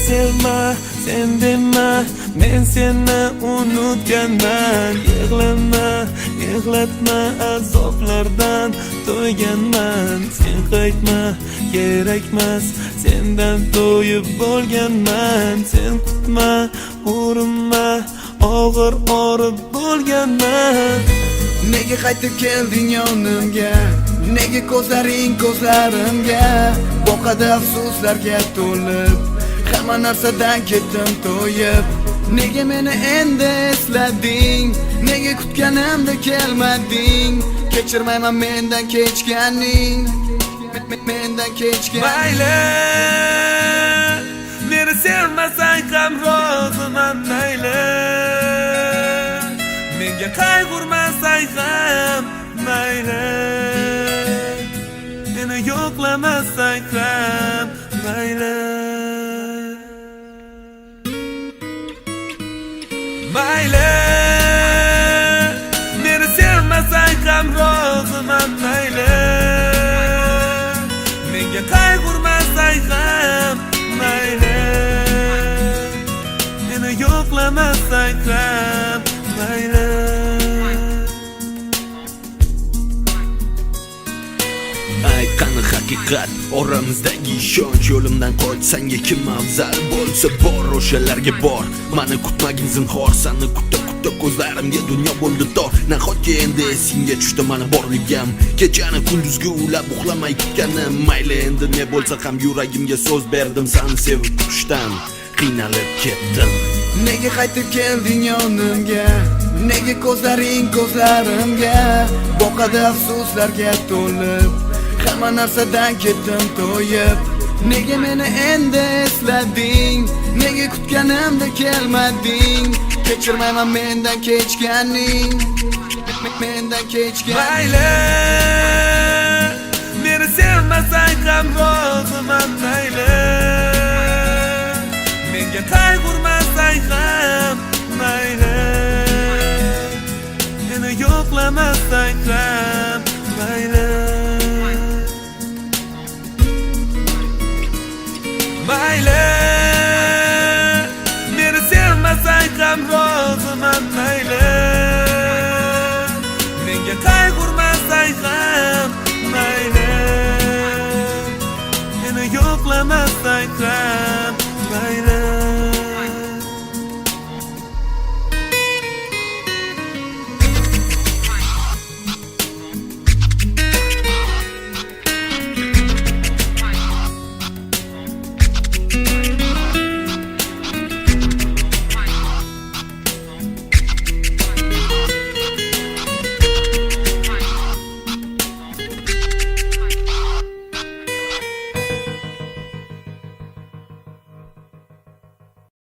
sevma, sen dema, men seni unutganman. Yig'lama, yig'latma, azoblardan to'yganman. Sen qaytma, kerakmas, sendan to'yib bo'lganman. Sen kutma, urinma, og'ir orib bo'lganman. Nega qaytib kelding yonimga? Nega ko'zlaring ko'zlarimga? Boqadi afsuslarga to'lib, hamma narsadan ketdim to'yib. Nega meni endi eslading? Nega kutganimda kelmading? Kechirmayman mendan kechganing, mendan kechganing. Mayli, meni sevmasang ham roziman, mayli. Menga qayg'urmasang ham mayli. Meni yo'qlamasang ham mayli. Mayli, meni sevmasang ham roziman, mayli. Menga qayg'urmasang ham mayli. Meni yo'qlamasang ham mayli. Ay qani haqiqat, oramizdagi ishonch. Yo'limdan qochsanga kim afzal bo'lsa bor, o'shalarga bor. Mani kutmagin zinhor, seni kutib ko'zlarimga dunyo bo'ldi tor. Nahotki endi esingga tushdi mani borligim, kechani kunduzgi ulab uxlamay kutganim. Mayli endi ne bo'lsa ham yuragimga so'z berdim, seni sevib kutishdan qiynalib ketdim. Nega qaytib kelding yonimga? Nega ko'zlaring ko'zlarimga? Boqadi afsuslarga to'lib, hamma narsadan ketdim to'yib. Nega meni endi eslading? Nega kutganimda kelmading? Kechirmayman mendan kechganing, mendan kechganing. Mayli, meni sevmasang ham roziman, mayli. Menga qayg'urmasang ham mayli. Meni yo'qlamasang ham mayli.